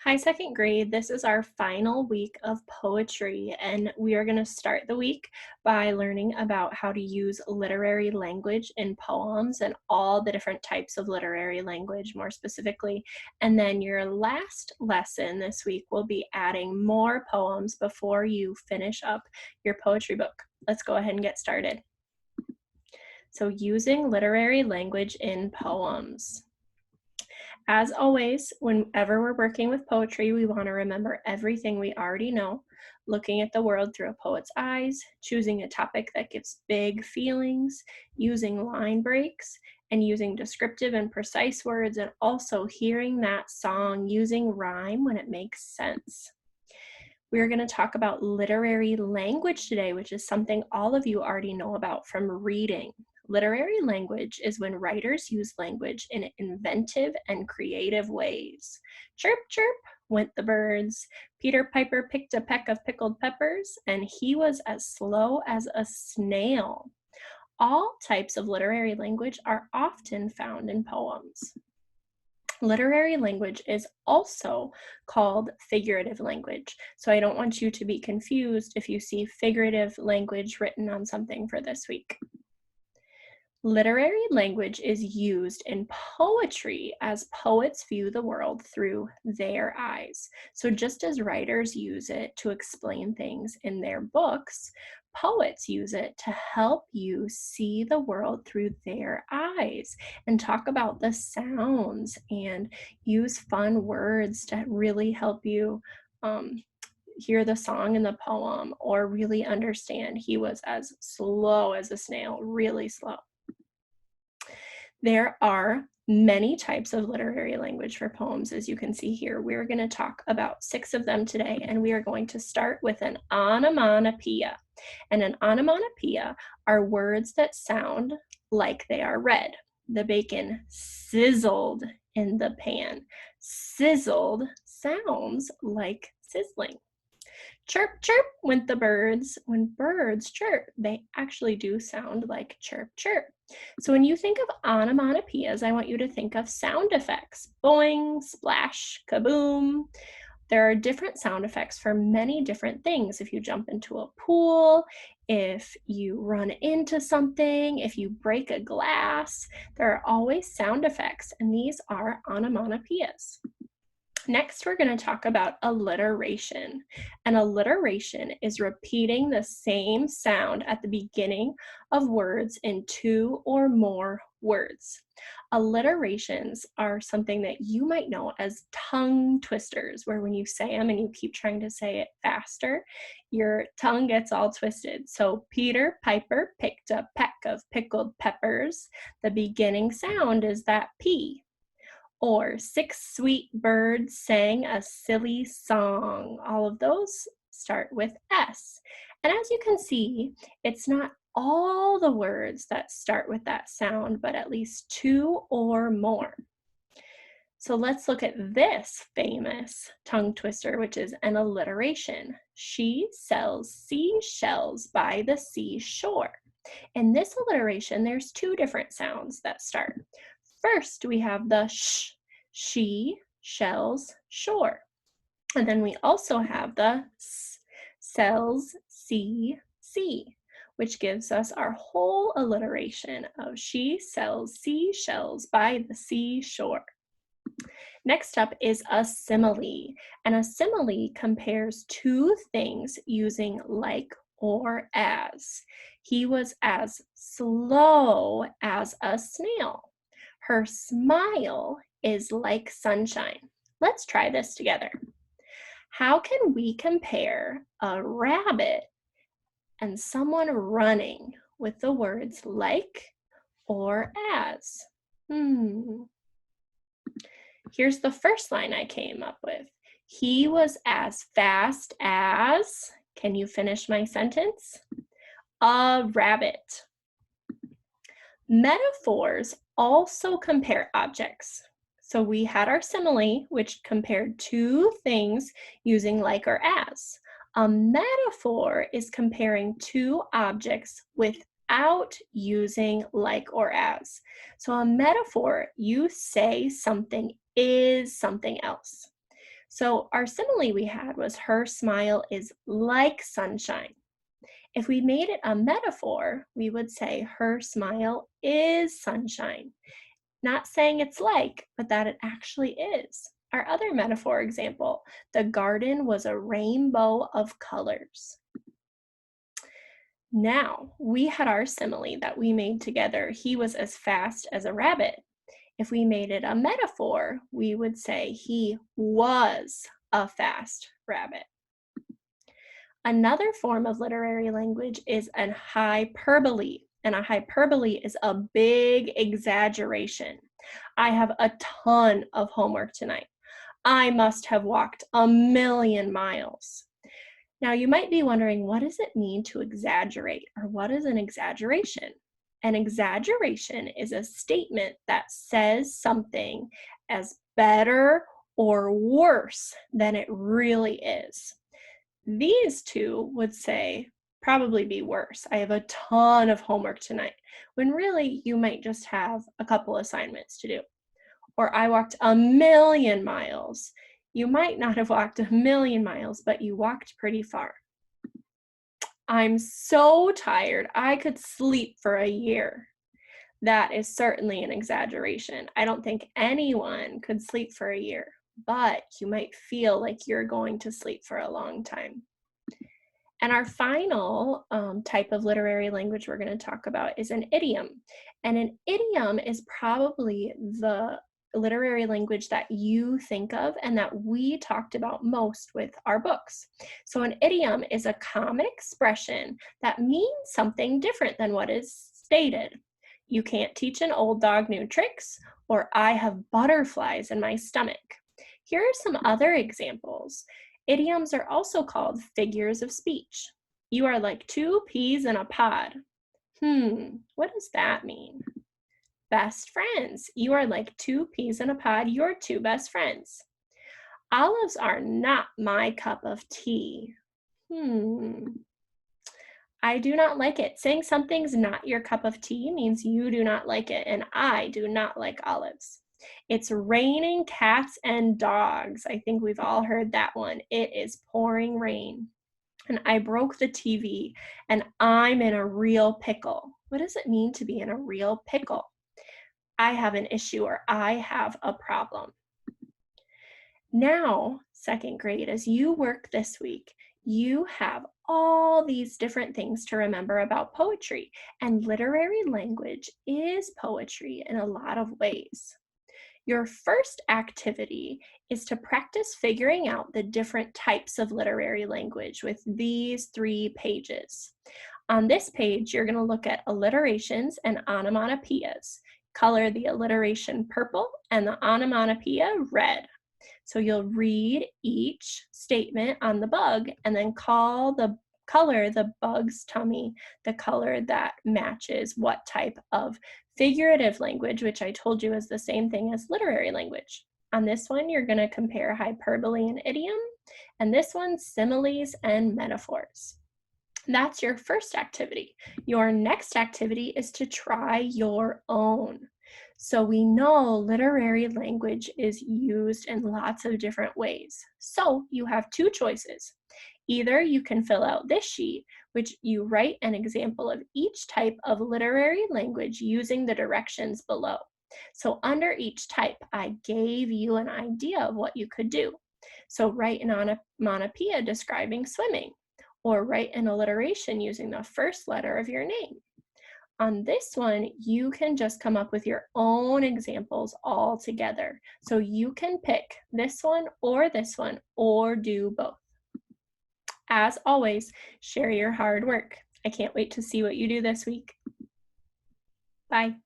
Hi, second grade. This is our final week of poetry, and we are going to start the week by learning about how to use literary language in poems and all the different types of literary language, more specifically. And then your last lesson this week will be adding more poems before you finish up your poetry book. Let's go ahead and get started. So, using literary language in poems. As always, whenever we're working with poetry, we want to remember everything we already know, looking at the world through a poet's eyes, choosing a topic that gives big feelings, using line breaks, and using descriptive and precise words, and also hearing that song using rhyme when it makes sense. We're going to talk about literary language today, which is something all of you already know about from reading. Literary language is when writers use language in inventive and creative ways. Chirp, chirp, went the birds. Peter Piper picked a peck of pickled peppers, and he was as slow as a snail. All types of literary language are often found in poems. Literary language is also called figurative language. So I don't want you to be confused if you see figurative language written on something for this week. Literary language is used in poetry as poets view the world through their eyes. So just as writers use it to explain things in their books, poets use it to help you see the world through their eyes and talk about the sounds and use fun words to really help you hear the song in the poem or really understand he was as slow as a snail, really slow. There are many types of literary language for poems, as you can see here. We're going to talk about 6 of them today, and we are going to start with an onomatopoeia. And an onomatopoeia are words that sound like they are read. The bacon sizzled in the pan. Sizzled sounds like sizzling. Chirp, chirp went the birds. When birds chirp, they actually do sound like chirp, chirp. So when you think of onomatopoeias, I want you to think of sound effects. Boing, splash, kaboom. There are different sound effects for many different things. If you jump into a pool, if you run into something, if you break a glass, there are always sound effects, and these are onomatopoeias. Next, we're going to talk about alliteration. An alliteration is repeating the same sound at the beginning of words in 2 or more words. Alliterations are something that you might know as tongue twisters, where when you say them and you keep trying to say it faster, your tongue gets all twisted. So Peter Piper picked a peck of pickled peppers. The beginning sound is that P. Or 6 sweet birds sang a silly song. All of those start with S. And as you can see, it's not all the words that start with that sound, but at least 2 or more. So let's look at this famous tongue twister, which is an alliteration. She sells seashells by the seashore. In this alliteration, there's 2 different sounds that start. First, we have the sh, she, shells, shore. And then we also have the s, sells, sea, sea, which gives us our whole alliteration of she sells seashells by the seashore. Next up is a simile, and a simile compares 2 things using like or as. He was as slow as a snail. Her smile is like sunshine. Let's try this together. How can we compare a rabbit and someone running with the words like or as? Here's the first line I came up with. He was as fast as, can you finish my sentence? A rabbit. Metaphors also compare objects. So we had our simile, which compared 2 things using like or as. A metaphor is comparing 2 objects without using like or as. So a metaphor, you say something is something else. So our simile we had was her smile is like sunshine. If we made it a metaphor, we would say her smile is sunshine. Not saying it's like, but that it actually is. Our other metaphor example, the garden was a rainbow of colors. Now, we had our simile that we made together. He was as fast as a rabbit. If we made it a metaphor, we would say he was a fast rabbit. Another form of literary language is an hyperbole, and a hyperbole is a big exaggeration. I have a ton of homework tonight. I must have walked 1,000,000 miles. Now, you might be wondering, what does it mean to exaggerate, or what is an exaggeration? An exaggeration is a statement that says something as better or worse than it really is. These two would say probably be worse. I have a ton of homework tonight, when really you might just have a couple assignments to do. Or I walked 1,000,000 miles. You might not have walked 1,000,000 miles, but you walked pretty far. I'm so tired, I could sleep for a year. That is certainly an exaggeration. I don't think anyone could sleep for a year, but you might feel like you're going to sleep for a long time. And our final type of literary language we're going to talk about is an idiom. And an idiom is probably the literary language that you think of and that we talked about most with our books. So an idiom is a common expression that means something different than what is stated. You can't teach an old dog new tricks, or I have butterflies in my stomach. Here are some other examples. Idioms are also called figures of speech. You are like 2 peas in a pod. What does that mean? Best friends. You are like 2 peas in a pod. You're 2 best friends. Olives are not my cup of tea. I do not like it. Saying something's not your cup of tea means you do not like it, and I do not like olives. It's raining cats and dogs. I think we've all heard that one. It is pouring rain. And I broke the TV, and I'm in a real pickle. What does it mean to be in a real pickle? I have an issue, or I have a problem. Now, second grade, as you work this week, you have all these different things to remember about poetry, and literary language is poetry in a lot of ways. Your first activity is to practice figuring out the different types of literary language with these 3 pages. On this page, you're going to look at alliterations and onomatopoeias. Color the alliteration purple and the onomatopoeia red. So you'll read each statement on the bug and then color the bug's tummy the color that matches what type of figurative language, which I told you is the same thing as literary language. On this one, you're going to compare hyperbole and idiom, and this one, similes and metaphors. That's your first activity. Your next activity is to try your own. So we know literary language is used in lots of different ways. So you have 2 choices. Either you can fill out this sheet, which you write an example of each type of literary language using the directions below. So under each type, I gave you an idea of what you could do. So write an onomatopoeia describing swimming, or write an alliteration using the first letter of your name. On this one, you can just come up with your own examples all together. So you can pick this one, or do both. As always, share your hard work. I can't wait to see what you do this week. Bye.